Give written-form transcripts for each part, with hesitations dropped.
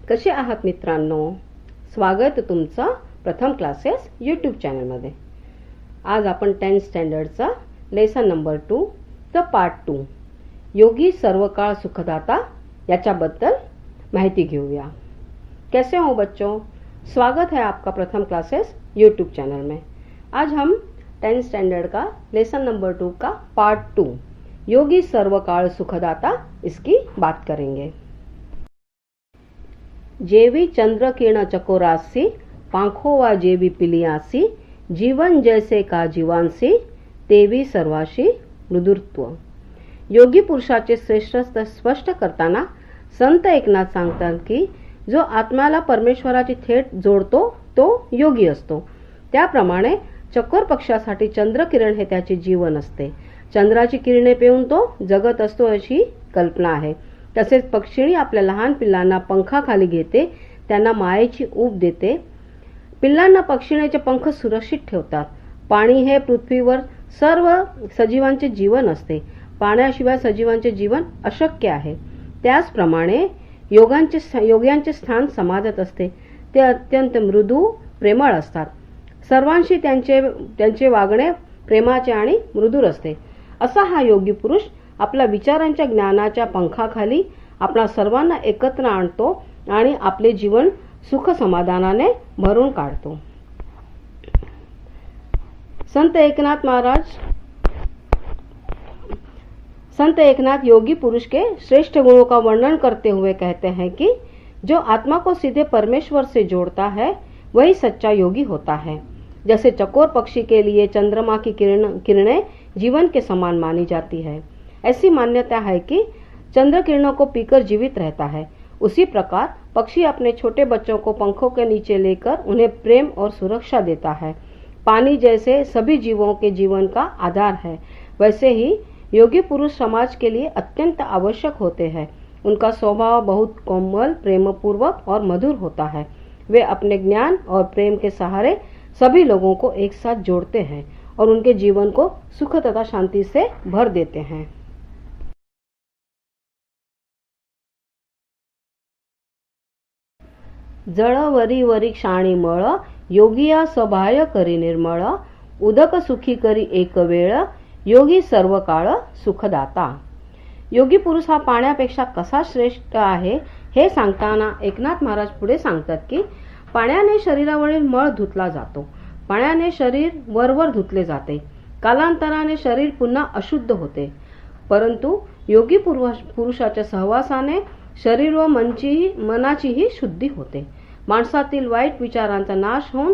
कसे आहात मित्रांनो? स्वागत तुमचं प्रथम क्लासेस यूट्यूब चॅनलमध्ये. आज आपण 10th स्टँडर्डचा lesson number 2 the part 2 Yogi Sarvakal Sukhdata याच्याबद्दल माहिती घेऊया. कैसे हो बच्चों? स्वागत है आपका प्रथम क्लासेस यूट्यूब चैनल में. आज हम 10th स्टैंडर्ड का लेसन नंबर 2 का पार्ट 2 योगी सर्वकाळ सुखदाता इसकी बात करेंगे. जेवी चंद्र किरण चकोरासी पांखोवा जेवी पिलियासी जीवन जैसे का जीवांसी तेवी सर्वाशी मृदुत्व. योगी पुरुषाचे श्रेष्ठ स्पष्ट करताना संत एकनाथ सांगतात की जो आत्म्याला परमेश्वराची थेट जोडतो तो योगी असतो. त्याप्रमाणे चकोर पक्षासाठी चंद्रकिरण हे त्याचे जीवन असते. चंद्राची किरणे पिऊन तो जगत असतो अशी कल्पना आहे. तसेच पक्षिणी आपल्या लहान पिल्लांना पंखाखाली घेते, त्यांना मायेची ऊब देते. पिल्लांना पक्षिणीचे पंख सुरक्षित ठेवतात. पाणी हे पृथ्वीवर सर्व सजीवांचे जीवन असते. पाण्याशिवाय सजीवांचे जीवन अशक्य आहे. त्याचप्रमाणे योग्यांचे स्थान समाजात असते. ते अत्यंत मृदू प्रेमळ असतात. सर्वांशी त्यांचे वागणे प्रेमाचे आणि मृदूर असते. असा हा योगी पुरुष आपल्या विचारांच्या ज्ञानाच्या पंखाखाली आपणा सर्वांना एकत्र आणतो आणि आपले जीवन सुख समाधानाने भरून काढतो. संत एकनाथ योगी पुरुष के श्रेष्ठ गुणों का वर्णन करते हुए कहते हैं कि जो आत्मा को सीधे परमेश्वर से जोड़ता है वही सच्चा योगी होता है. जैसे चकोर पक्षी के लिए चंद्रमा की किरणें जीवन के समान मानी जाती है, ऐसी मान्यता है कि चंद्र किरणों को पीकर जीवित रहता है. उसी प्रकार पक्षी अपने छोटे बच्चों को पंखों के नीचे लेकर उन्हें प्रेम और सुरक्षा देता है. पानी जैसे सभी जीवों के जीवन का आधार है, वैसे ही योगी पुरुष समाज के लिए अत्यंत आवश्यक होते हैं. उनका स्वभाव बहुत कोमल, प्रेमपूर्वक और मधुर होता है. वे अपने ज्ञान और प्रेम के सहारे सभी लोगों को एक साथ जोड़ते हैं और उनके जीवन को सुख तथा शांति से भर देते हैं. जळ वरी वरी क्षाणी मळ योगिया सभाय करी निर्मळ उदक सुखी करी एक वेळ योगी सर्व काळ सुखदाता. योगी पुरुष हा पाण्यापेक्षा कसा श्रेष्ठ आहे हे सांगताना एकनाथ महाराज पुढे सांगतात की पाण्याने शरीरावरील मळ धुतला जातो. पाण्याने शरीर वरवर धुतले जाते. कालांतराने शरीर पुन्हा अशुद्ध होते. परंतु योगी पुरुषाच्या सहवासाने शरीर व मनाचीही शुद्धी होते. माणसातील वाईट विचारांचा नाश होऊन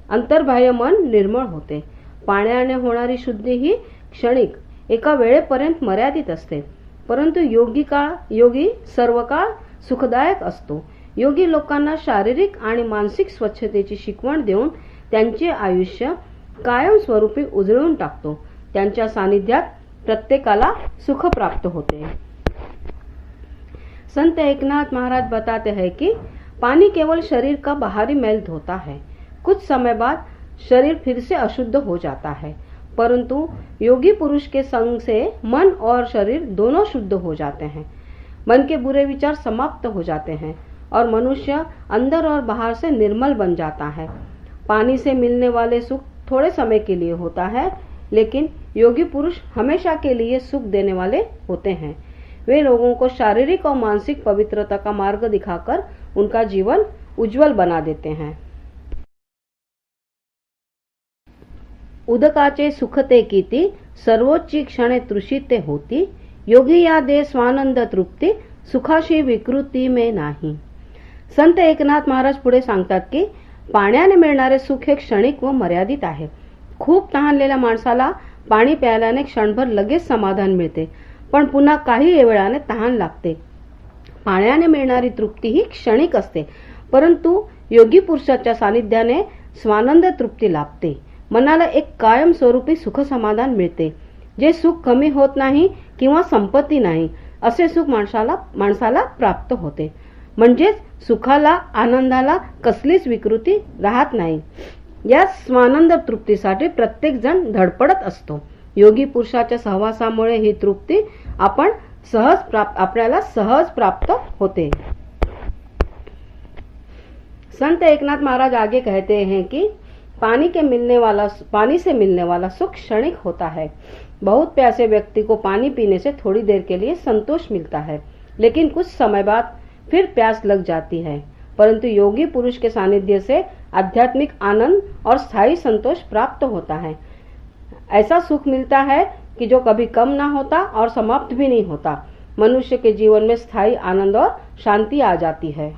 अंतर्बाह्य मन निर्मळ होते. पाण्याने होणारी शुद्धी ही क्षणिक एका वेळेपर्यंत मर्यादित असते, परंतु योगी सर्व काळ सुखदायक असतो. योगी लोकांना शारीरिक आणि मानसिक स्वच्छतेची शिकवण देऊन त्यांचे आयुष्य कायमस्वरूपी उजळून टाकतो. त्यांच्या सानिध्यात प्रत्येकाला सुख प्राप्त होते. संत एकनाथ महाराज बताते हैं कि पानी केवल शरीर का बाहरी मैल धोता है. कुछ समय बाद शरीर फिर से अशुद्ध हो जाता है, परंतु योगी पुरुष के संग से मन और शरीर दोनों शुद्ध हो जाते हैं. मन के बुरे विचार समाप्त हो जाते हैं और मनुष्य अंदर और बाहर से निर्मल बन जाता है. पानी से मिलने वाले सुख थोड़े समय के लिए होता है, लेकिन योगी पुरुष हमेशा के लिए सुख देने वाले होते हैं. वे लोगों को शारीरिक और मानसिक पवित्रता का मार्ग दिखाकर उनका जीवन उज्जवल बना देते हैं. उदकाचे सुखते कीती सर्वोच्च क्षणे तृषिते होती योगी या दे स्वानंद तृप्ती सुखाशी विकृती में नाही. संत एकनाथ महाराज पुढे सांगतात की पाण्याने मिळणारे सुख हे क्षणिक व मर्यादित आहे. खूप तहानलेल्या माणसाला पाणी प्यायल्याने क्षणभर लगेच समाधान मिळते, पण पुन्हा काही वेळाने तहान लागते. पाण्याने मिळणारी तृप्ती ही क्षणिक असते, परंतु योगी पुरुषाच्या सानिध्याने स्वानंद तृप्ती लाभते. मनाला एक कायम स्वरूपी सुख समाधान मिळते, जे सुख कमी होत नाही किंवा संपत्ती नाही असे सुख माणसाला प्राप्त होते. म्हणजेच सुखाला, आनंदाला कसलीच विकृती राहत नाही. या स्वानंद तृप्तीसाठी प्रत्येक जण धडपडत असतो. योगी पुरुषाच्या सहवासामुळे ही तृप्ती आपल्याला सहज प्राप्त होते. संत एकनाथ महाराज आगे कहते हैं कि पानी से मिलने वाला सुख क्षणिक होता है। बहुत प्यासे व्यक्ति को पानी पीने से थोड़ी देर के लिए संतोष मिलता है, लेकिन कुछ समय बाद फिर प्यास लग जाती है। परंतु योगी पुरुष के सानिध्य से आध्यात्मिक आनंद और स्थायी संतोष प्राप्त होता है। ऐसा सुख मिलता है कि जो कभी कम ना होता और समाप्त भी नहीं होता। मनुष्य के जीवन में स्थायी आनंद और शांति आ जाती है।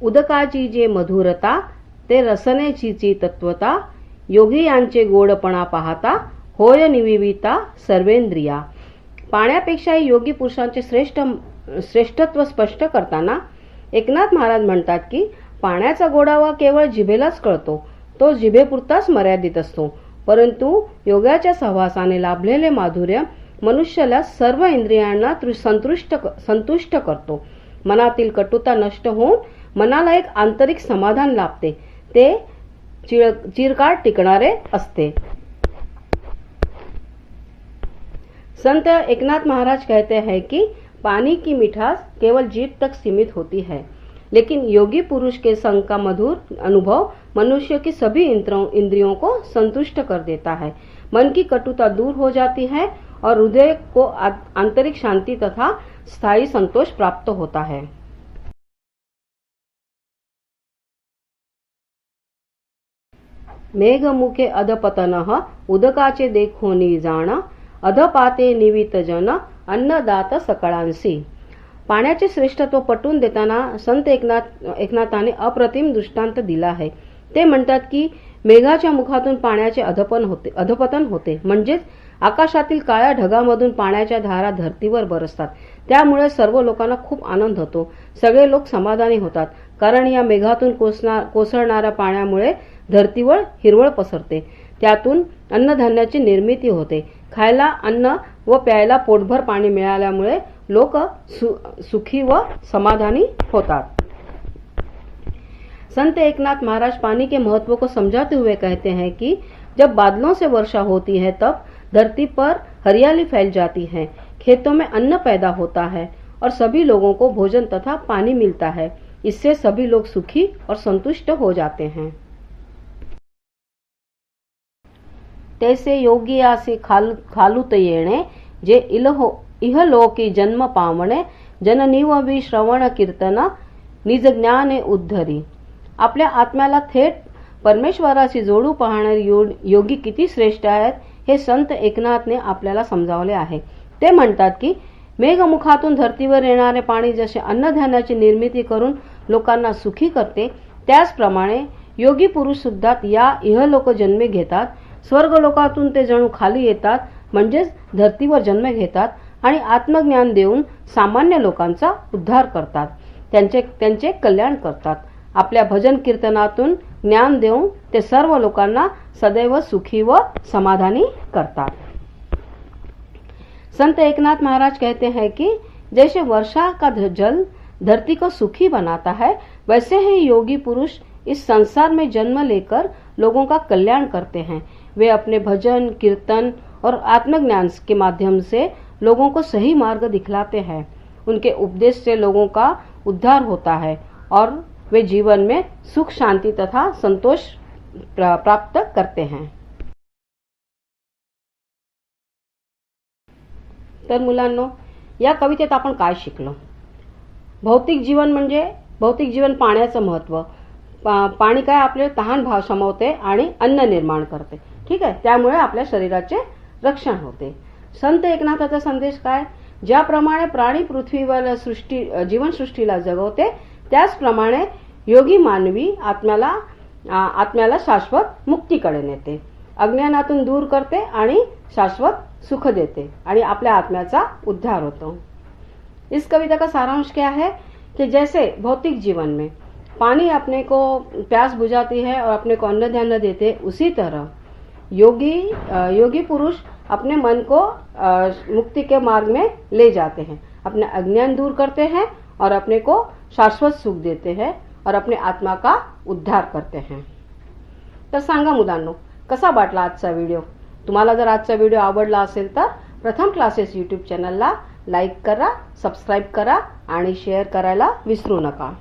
उदकाची जे मधुरता ते रसनेची तत्वता, योगी यांचे गोडपणा पाहता होय निविविता सर्वेंद्रिया। पाण्यापेक्षाही योगी पुरुषांचे श्रेष्ठत्व स्पष्ट करताना एकनाथ महाराज म्हणतात की पाण्याचा गोडावा केवळ जिभेलाच कळतो, तो जिभेपुरताच मर्यादित असतो, परंतु योगाच्या सहवासाने लाभलेले माधुर्य मनुष्याला सर्व इंद्रियांना संतुष्ट करतो। मनातील कटुता नष्ट होऊन मनाला एक आंतरिक समाधान लाभते, ते चिरकाळ टिकणारे असते। संत एकनाथ महाराज कहते हैं कि पानी की मिठास केवल जीभ तक सीमित होती है, लेकिन योगी पुरुष के संग का मधुर अनुभव मनुष्य की सभी इंद्रियों को संतुष्ट कर देता है। मन की कटुता दूर हो जाती है और हृदय को आंतरिक शांति तथा स्थायी संतोष प्राप्त होता है। मेघमुखे अधपतनः उदकाचे देखोनी जाण, अधपाते निवित जन अन्नदात सकळांसी। पाण्याचे श्रेष्ठत्व पटवून देताना संत एकनाथाने अप्रतिम दृष्टांत दिला आहे। ते म्हणतात की मेघाच्या मुखातून पाण्याचे अधपतन होते, म्हणजेच आकाशातील काळ्या ढगामधून पाण्याच्या धारा धरतीवर बरसतात। त्यामुळे सर्व लोकांना खूप आनंद होतो, सगळे लोक समाधानी होतात, कारण या मेघातून कोसळणाऱ्या पाण्यामुळे धरतीवर हिरवळ पसरते, त्यातून अन्नधान्याची निर्मिती होते। खायला अन्न व प्यायला पोटभर पाणी मिळाल्यामुळे लोक सुखी व समाधानी होतात। संत एकनाथ महाराज पानी के महत्व को समझाते हुए कहते हैं कि जब बादलों से वर्षा होती है तब धरती पर हरियाली फैल जाती है, खेतों में अन्न पैदा होता है और सभी लोगों को भोजन तथा पानी मिलता है। इससे सभी लोग सुखी और संतुष्ट हो जाते हैं। तैसे योगी आसी खालूत येणे, जे इहलोकी जन्म पावणे, जननीव श्रवण कीर्तन निज ज्ञाने उद्धरी। आपल्या आत्म्याला थेट परमेश्वराशी जोडू पाहणारे योगी किती श्रेष्ठ आहेत हे संत एकनाथने आपल्याला समजावले आहे। ते म्हणतात की मेघमुखातून धरतीवर येणारे पाणी जसे अन्नधान्याची निर्मिती करून लोकांना सुखी करते, त्याचप्रमाणे योगी पुरुष सुद्धा या इहलोक जन्मे घेतात। स्वर्गलोकातून ते जणू खाली येतात, म्हणजेच धरतीवर जन्म घेतात आणि आत्मज्ञान देऊन सामान्य लोकांचा उद्धार करतात, त्यांचे कल्याण करतात। आपल्या भजन कीर्तनातून ज्ञान देऊन ते सर्व लोकांना सदैव सुखी व समाधानी करतात। संत एकनाथ महाराज कहते हैं कि जैसे वर्षा का जल धरती को सुखी बनाता है, वैसे ही योगी पुरुष इस संसार में जन्म लेकर लोगों का कल्याण करते हैं। वे अपने भजन कीर्तन और आत्मज्ञान के माध्यम से लोगों को सही मार्ग दिखलाते हैं। उनके उपदेश से लोगों का उद्धार होता है और वे जीवन में सुख शांति तथा संतोष प्राप्त करते हैं। तर मुलांनो, या कवितेत आपण काय शिकलो? भौतिक जीवन पाण्याचं महत्व। पाणी काय आपले तहान भाव शमवते आणि अन्न निर्माण करते, ठीक आहे, त्यामुळे आपल्या शरीराचे रक्षण होते। संत एकनाथाचा संदेश काय? ज्याप्रमाणे प्राणी पृथ्वीवर जीवनसृष्टीला जगवते, त्याचप्रमाणे योगी मानवी आत्म्याला शाश्वत मुक्तीकडे नेते, अज्ञानातून दूर करते आणि शाश्वत सुख देते आणि आपल्या आत्म्याचा उद्धार होतो। इस कविता का सारांश क्या है कि जैसे भौतिक जीवन में पानी अपने को प्यास बुझाती है और अपने को अन्न ध्यान देते, उसी तरह योगी पुरुष अपने मन को मुक्ति के मार्ग में ले जाते हैं, अपना अज्ञान दूर करते हैं और अपने को शाश्वत सुख देते हैं और अपने आत्मा का उद्धार करते हैं। तर सांगा मुलांनो, कसा वाटला आजचा व्हिडिओ? तुम्हाला जर आजचा व्हिडिओ आवडला असेल तर प्रथम क्लासेस यूट्यूब चॅनलला लाईक करा, सबस्क्राईब करा आणि शेअर करायला विसरू नका.